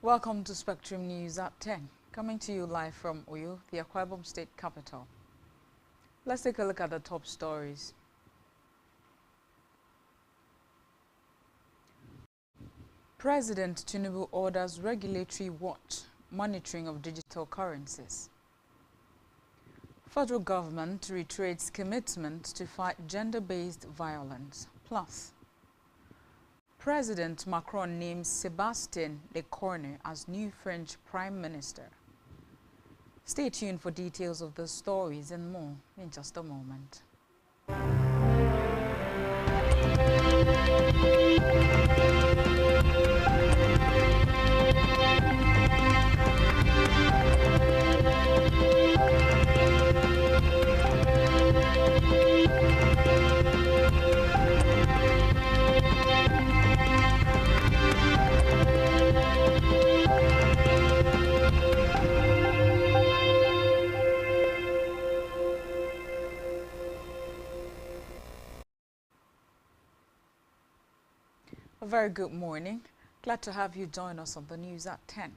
Welcome to Spectrum News at 10, coming to you live from Oyo, the Akwa Ibom state capital. Let's take a look at the top stories. President Tinubu orders regulatory watch monitoring of digital currencies. Federal government reiterates commitment to fight gender-based violence. Plus, President Macron names Sébastien Lecornu as new French Prime Minister. Stay tuned for details of the stories and more in just a moment. A very good morning. Glad to have you join us on the news at 10.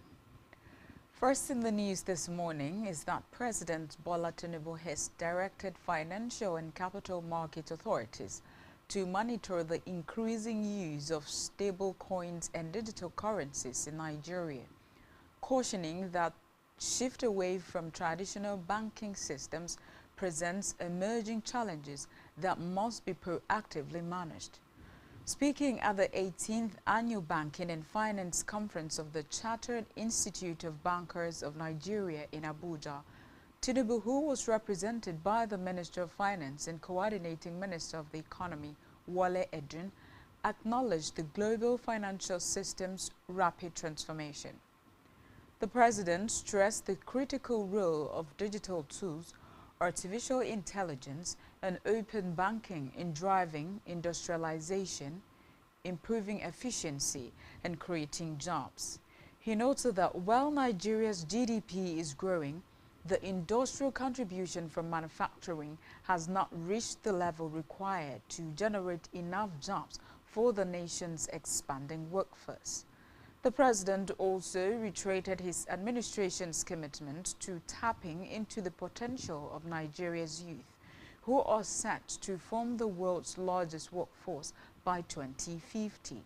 First in the news this morning is that President Bola Tinubu has directed financial and capital market authorities to monitor the increasing use of stable coins and digital currencies in Nigeria, cautioning that shift away from traditional banking systems presents emerging challenges that must be proactively managed. Speaking at the 18th Annual Banking and Finance Conference of the Chartered Institute of Bankers of Nigeria in Abuja, Tinubu, who was represented by the Minister of Finance and Coordinating Minister of the Economy, Wale Edun, acknowledged the global financial system's rapid transformation. The President stressed the critical role of digital tools, artificial intelligence, and open banking in driving industrialization, improving efficiency, and creating jobs. He noted that while Nigeria's GDP is growing, the industrial contribution from manufacturing has not reached the level required to generate enough jobs for the nation's expanding workforce. The President also reiterated his administration's commitment to tapping into the potential of Nigeria's youth, who are set to form the world's largest workforce by 2050.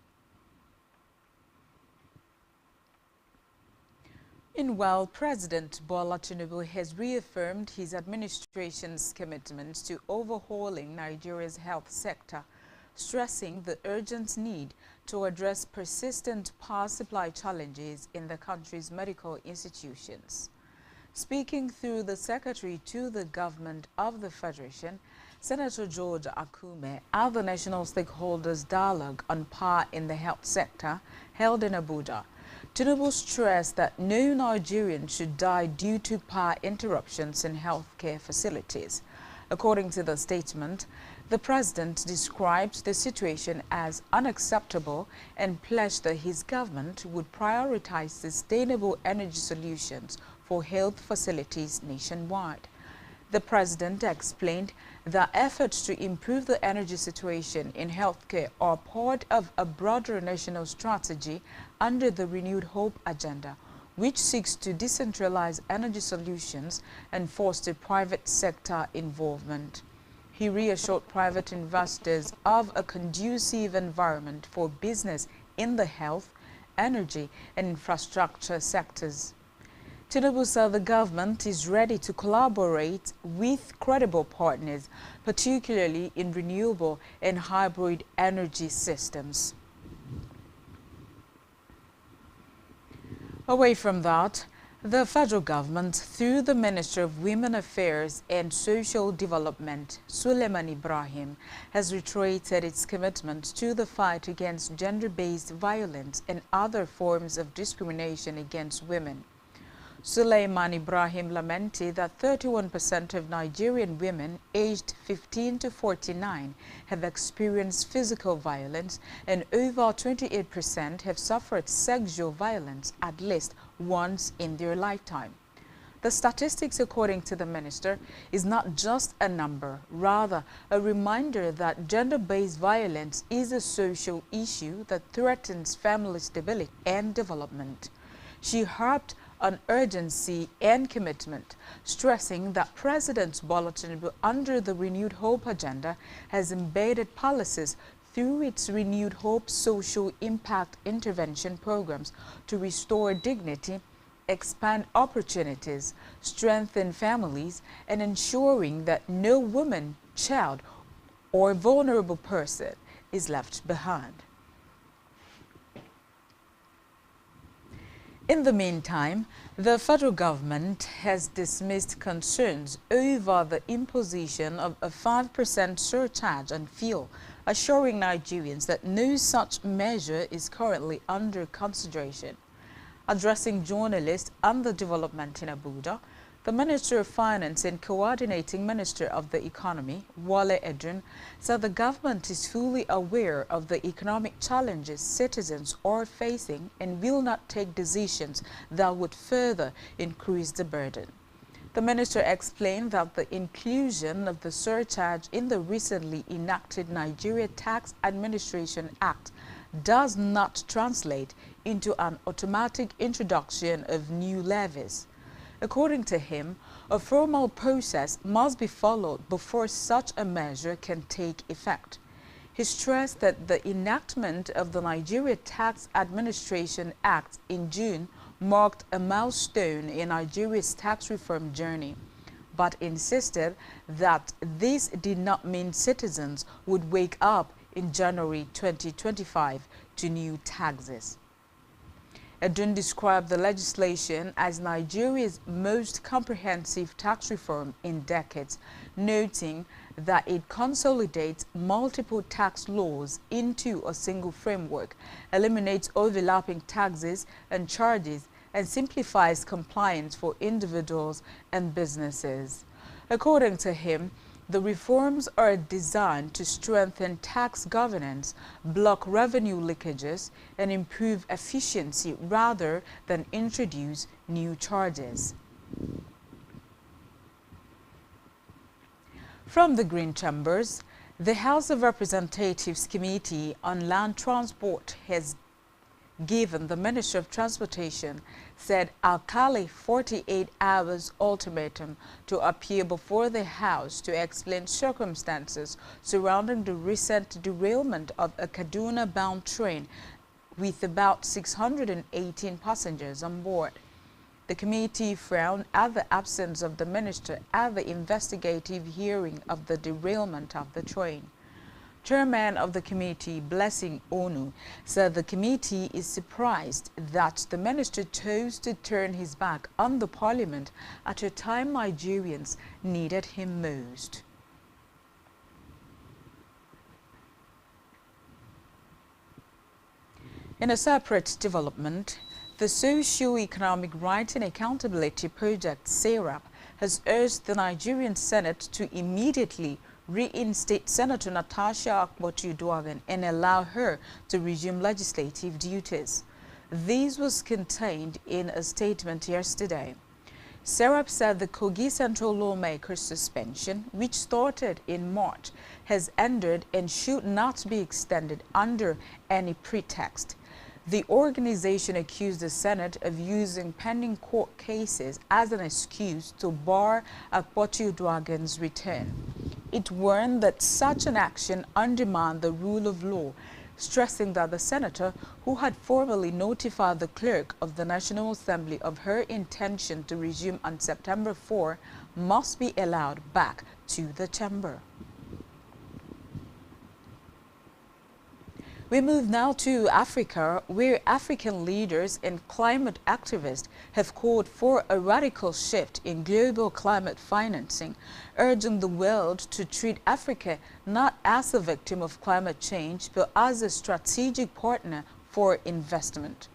Meanwhile, President Bola Tinubu has reaffirmed his administration's commitment to overhauling Nigeria's health sector, stressing the urgent need to address persistent power supply challenges in the country's medical institutions. Speaking through the Secretary to the Government of the Federation, Senator George Akume, at the National Stakeholders Dialogue on Power in the Health Sector held in Abuja, Tinubu stressed that no Nigerian should die due to power interruptions in healthcare facilities. According to the statement, the President described the situation as unacceptable and pledged that his government would prioritize sustainable energy solutions for health facilities nationwide. The President explained that efforts to improve the energy situation in healthcare are part of a broader national strategy under the Renewed Hope agenda, which seeks to decentralize energy solutions and foster private sector involvement. He reassured private investors of a conducive environment for business in the health, energy, and infrastructure sectors. Tinubu said the government is ready to collaborate with credible partners, particularly in renewable and hybrid energy systems. Away from that, the federal government, through the Minister of Women Affairs and Social Development, Suleiman Ibrahim, has reiterated its commitment to the fight against gender-based violence and other forms of discrimination against women. Suleiman Ibrahim lamented that 31% of Nigerian women aged 15 to 49 have experienced physical violence and over 28% have suffered sexual violence at least once in their lifetime. The statistics, according to the minister, is not just a number, rather a reminder that gender-based violence is a social issue that threatens family stability and development. she harped on urgency and commitment, stressing that President Bola Tinubu, under the Renewed Hope agenda, has embedded policies through its Renewed Hope social impact intervention programs to restore dignity, expand opportunities, strengthen families, and ensuring that no woman, child, or vulnerable person is left behind. In the meantime, the federal government has dismissed concerns over the imposition of a 5% surcharge on fuel, assuring Nigerians that no such measure is currently under consideration. Addressing journalists on the development in Abuja, the Minister of Finance and Coordinating Minister of the Economy, Wale Edun, said the government is fully aware of the economic challenges citizens are facing and will not take decisions that would further increase the burden. The minister explained that the inclusion of the surcharge in the recently enacted Nigeria Tax Administration Act does not translate into an automatic introduction of new levies. According to him, a formal process must be followed before such a measure can take effect. He stressed that the enactment of the Nigeria Tax Administration Act in June marked a milestone in Nigeria's tax reform journey, but insisted that this did not mean citizens would wake up in January 2025 to new taxes. Edun described the legislation as Nigeria's most comprehensive tax reform in decades, noting that it consolidates multiple tax laws into a single framework, eliminates overlapping taxes and charges, and simplifies compliance for individuals and businesses. According to him, the reforms are designed to strengthen tax governance, block revenue leakages, and improve efficiency rather than introduce new charges. From the Green Chambers, the House of Representatives Committee on Land Transport has given the Minister of Transportation said Alkali 48 hours ultimatum to appear before the House to explain circumstances surrounding the recent derailment of a Kaduna-bound train with about 618 passengers on board. The committee frowned at the absence of the minister at the investigative hearing of the derailment of the train. Chairman of the committee, Blessing Onu, said the committee is surprised that the minister chose to turn his back on the parliament at a time Nigerians needed him most. In a separate development, the Socio-Economic Rights and Accountability Project, SERAP, has urged the Nigerian Senate to immediately reinstate Senator Natasha Akpoti-Uduaghan and allow her to resume legislative duties. This was contained in a statement yesterday. SERAP said the Kogi Central Lawmaker's suspension, which started in March, has ended and should not be extended under any pretext. The organization accused the Senate of using pending court cases as an excuse to bar Akpoti-Uduaghan's return. It warned that such an action undermined the rule of law, stressing that the senator, who had formally notified the clerk of the National Assembly of her intention to resume on September 4, must be allowed back to the chamber. We move now to Africa, where African leaders and climate activists have called for a radical shift in global climate financing, urging the world to treat Africa not as a victim of climate change, but as a strategic partner for investment.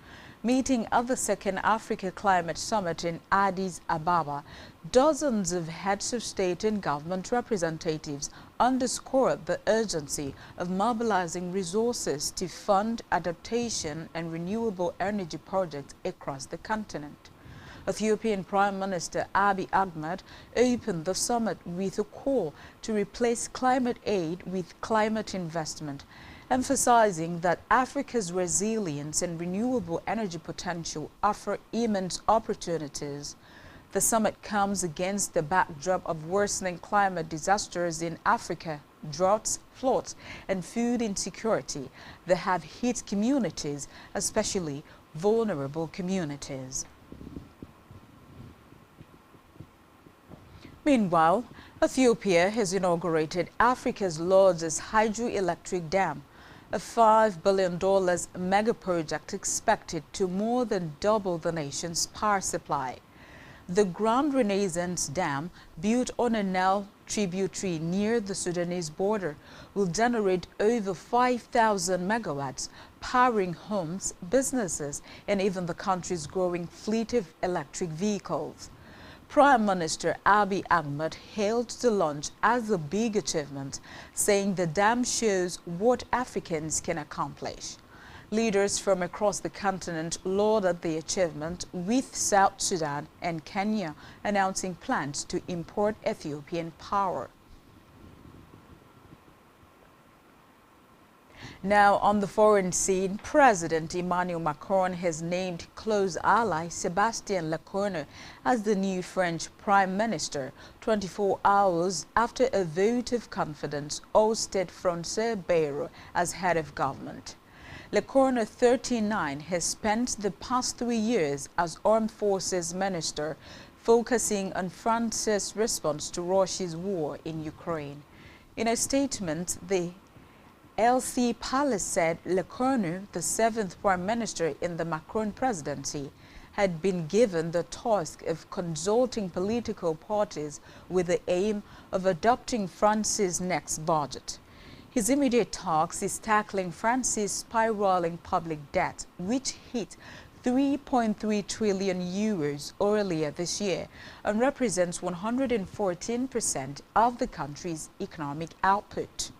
Meeting at the Second Africa Climate Summit in Addis Ababa, dozens of heads of state and government representatives underscored the urgency of mobilizing resources to fund adaptation and renewable energy projects across the continent. Ethiopian Prime Minister Abiy Ahmed opened the summit with a call to replace climate aid with climate investment, emphasizing that Africa's resilience and renewable energy potential offer immense opportunities. The summit comes against the backdrop of worsening climate disasters in Africa, droughts, floods, and food insecurity that have hit communities, especially vulnerable communities. Meanwhile, Ethiopia has inaugurated Africa's largest hydroelectric dam, a $5 billion mega project expected to more than double the nation's power supply. The Grand Renaissance Dam, built on a Nile tributary near the Sudanese border, will generate over 5,000 megawatts, powering homes, businesses, and even the country's growing fleet of electric vehicles. Prime Minister Abiy Ahmed hailed the launch as a big achievement, saying the dam shows what Africans can accomplish. Leaders from across the continent lauded the achievement, with South Sudan and Kenya announcing plans to import Ethiopian power. Now, on the foreign scene, President Emmanuel Macron has named close ally Sébastien Lecornu as the new French Prime Minister, 24 hours after a vote of confidence ousted François Bayrou as head of government. Lecornu, 39, has spent the past 3 years as Armed Forces Minister, focusing on France's response to Russia's war in Ukraine. In a statement, the LC Palace said Lecornu, the 7th Prime Minister in the Macron presidency, had been given the task of consulting political parties with the aim of adopting France's next budget. His immediate task is tackling France's spiraling public debt, which hit 3.3 trillion euros earlier this year and represents 114% of the country's economic output.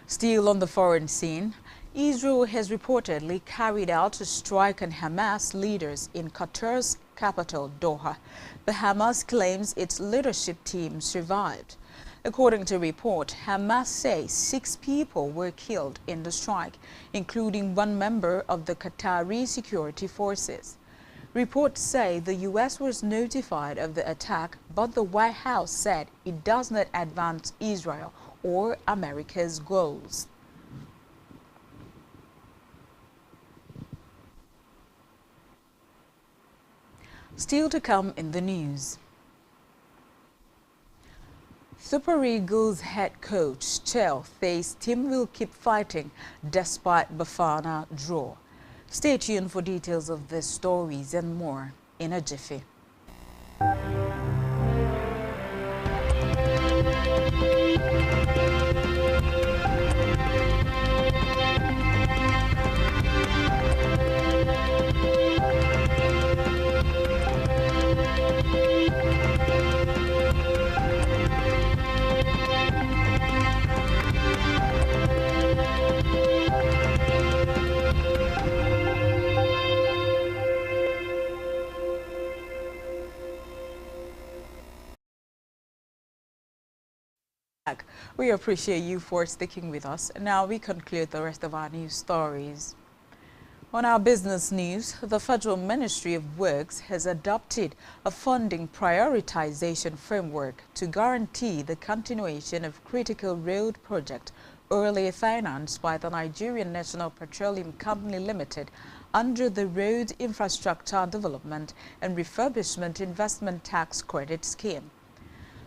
Still on the foreign scene, Israel has reportedly carried out a strike on Hamas leaders in Qatar's capital, Doha. The Hamas claims its leadership team survived. According to a report, Hamas says 6 people were killed in the strike, including 1 member of the Qatari security forces. Reports say the U.S. was notified of the attack, but the White House said it does not advance Israel or America's goals. Still to come in the news. Super Eagles head coach Chell says team will keep fighting despite Bafana draw. Stay tuned for details of these stories and more in a jiffy. We appreciate you for sticking with us. Now we conclude the rest of our news stories. On our business news, the Federal Ministry of Works has adopted a funding prioritization framework to guarantee the continuation of critical road projects earlier financed by the Nigerian National Petroleum Company Limited under the Road Infrastructure Development and Refurbishment Investment Tax Credit Scheme.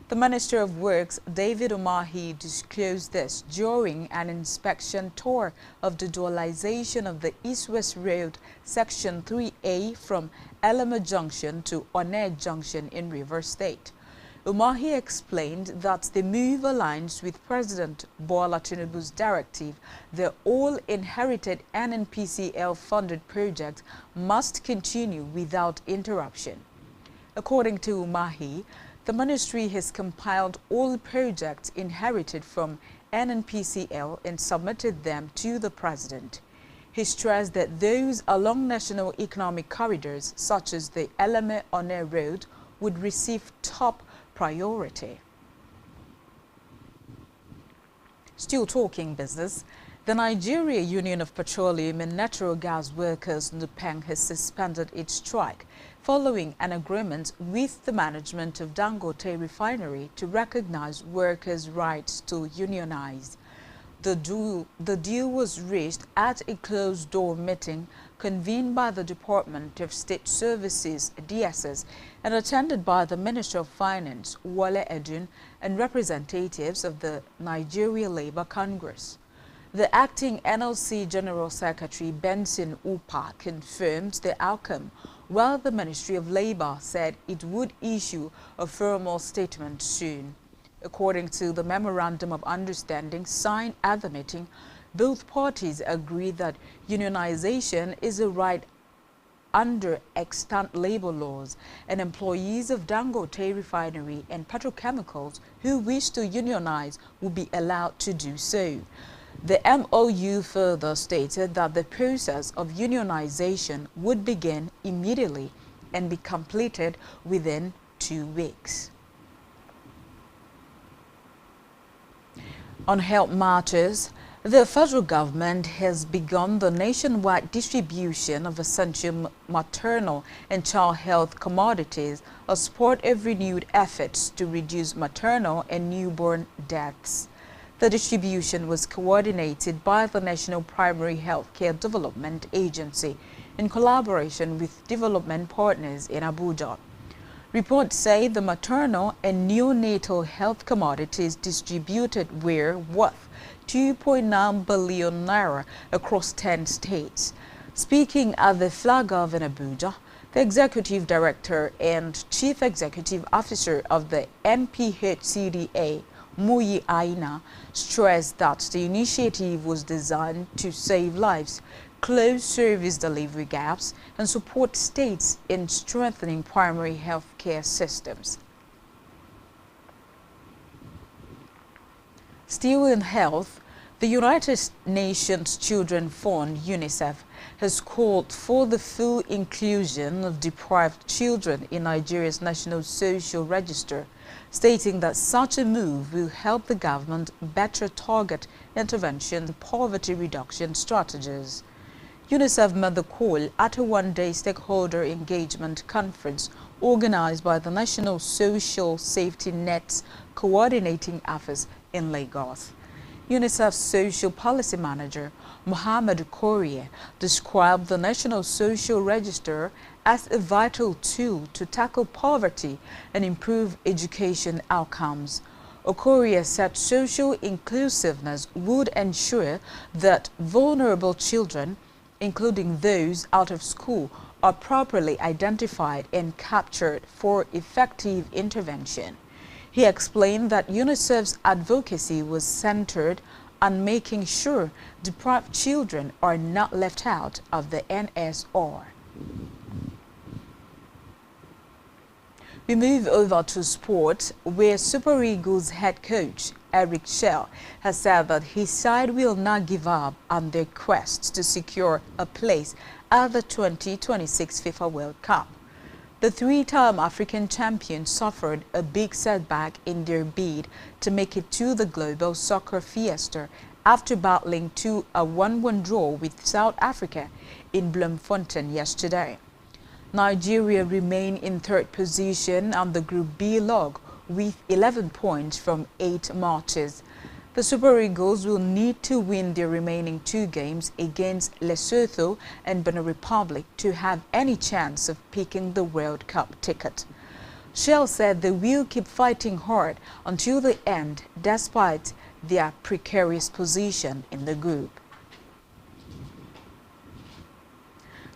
The Minister of Works, David Umahi, disclosed this during an inspection tour of the dualization of the East-West Road, Section 3A from Elema Junction to Onne Junction in Rivers State. Umahi explained that the move aligns with President Bola Tinubu's directive that all inherited NNPCL-funded projects must continue without interruption. According to Umahi, the ministry has compiled all projects inherited from NNPCL and submitted them to the President. He stressed that those along national economic corridors, such as the Eleme-Onne Road, would receive top priority. Still talking business, the Nigeria Union of Petroleum and Natural Gas Workers (NUPENG) has suspended its strike following an agreement with the management of Dangote Refinery to recognize workers' rights to unionize. The deal was reached at a closed-door meeting convened by the Department of State Services (DSS) and attended by the Minister of Finance, Wale Edun, and representatives of the Nigeria Labour Congress. The acting NLC General Secretary Benson Upa confirmed the outcome, while the Ministry of Labour said it would issue a formal statement soon. According to the Memorandum of Understanding signed at the meeting, both parties agreed that unionization is a right under extant labor laws, and employees of Dangote Refinery and petrochemicals who wish to unionize will be allowed to do so. The MOU further stated that the process of unionization would begin immediately and be completed within 2 weeks. On health matters, the federal government has begun the nationwide distribution of essential maternal and child health commodities as part of renewed efforts to reduce maternal and newborn deaths. The distribution was coordinated by the National Primary Healthcare Development Agency in collaboration with development partners in Abuja. Reports say the maternal and neonatal health commodities distributed were worth 2.9 billion naira across 10 states. Speaking at the flag off in Abuja, the Executive Director and Chief Executive Officer of the NPHCDA, Muyi Aina, stressed that the initiative was designed to save lives, close service delivery gaps, and support states in strengthening primary health care systems. Still in health, the United Nations Children's Fund, UNICEF, has called for the full inclusion of deprived children in Nigeria's National Social Register, stating that such a move will help the government better target intervention and poverty reduction strategies. UNICEF made the call at a one-day stakeholder engagement conference organized by the National Social Safety Net's coordinating office in Lagos. UNICEF's Social Policy Manager, Mohammed Okorie, described the National Social Register as a vital tool to tackle poverty and improve education outcomes. Okorie said social inclusiveness would ensure that vulnerable children, including those out of school, are properly identified and captured for effective intervention. He explained that UNICEF's advocacy was centered on making sure deprived children are not left out of the NSR. We move over to sport, where Super Eagles head coach Eric Shell has said that his side will not give up on their quest to secure a place at the 2026 FIFA World Cup. The three-time African champions suffered a big setback in their bid to make it to the global soccer fiesta after battling to a 1-1 draw with South Africa in Bloemfontein yesterday. Nigeria remain in third position on the Group B log with 11 points from 8 matches. The Super Eagles will need to win their remaining 2 games against Lesotho and Benin Republic to have any chance of picking the World Cup ticket. Shell said they will keep fighting hard until the end despite their precarious position in the group.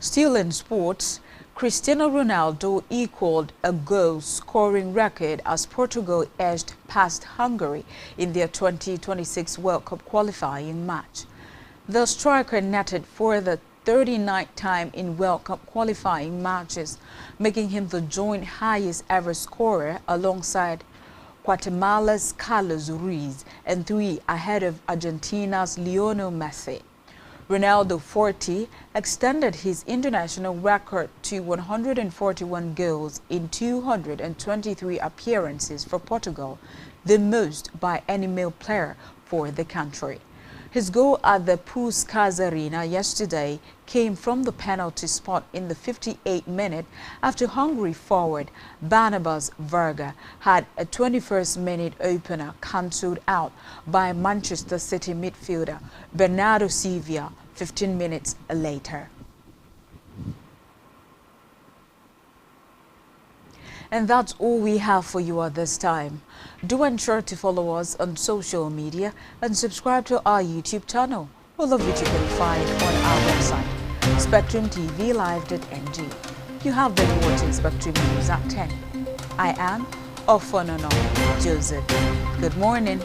Still in sports, Cristiano Ronaldo equaled a goal-scoring record as Portugal edged past Hungary in their 2026 World Cup qualifying match. The striker netted for the 39th time in World Cup qualifying matches, making him the joint highest ever scorer alongside Guatemala's Carlos Ruiz and 3 ahead of Argentina's Lionel Messi. Ronaldo, 40, extended his international record to 141 goals in 223 appearances for Portugal, the most by any male player for the country. His goal at the Puskas Arena yesterday came from the penalty spot in the 58th minute after Hungary forward Barnabas Varga had a 21st minute opener cancelled out by Manchester City midfielder Bernardo Silva 15 minutes later. And that's all we have for you at this time. Do ensure to follow us on social media and subscribe to our YouTube channel, all of which you can find on our website, SpectrumTVLive.ng. You have been watching Spectrum News at 10. I am Ofonono Joseph. Good morning.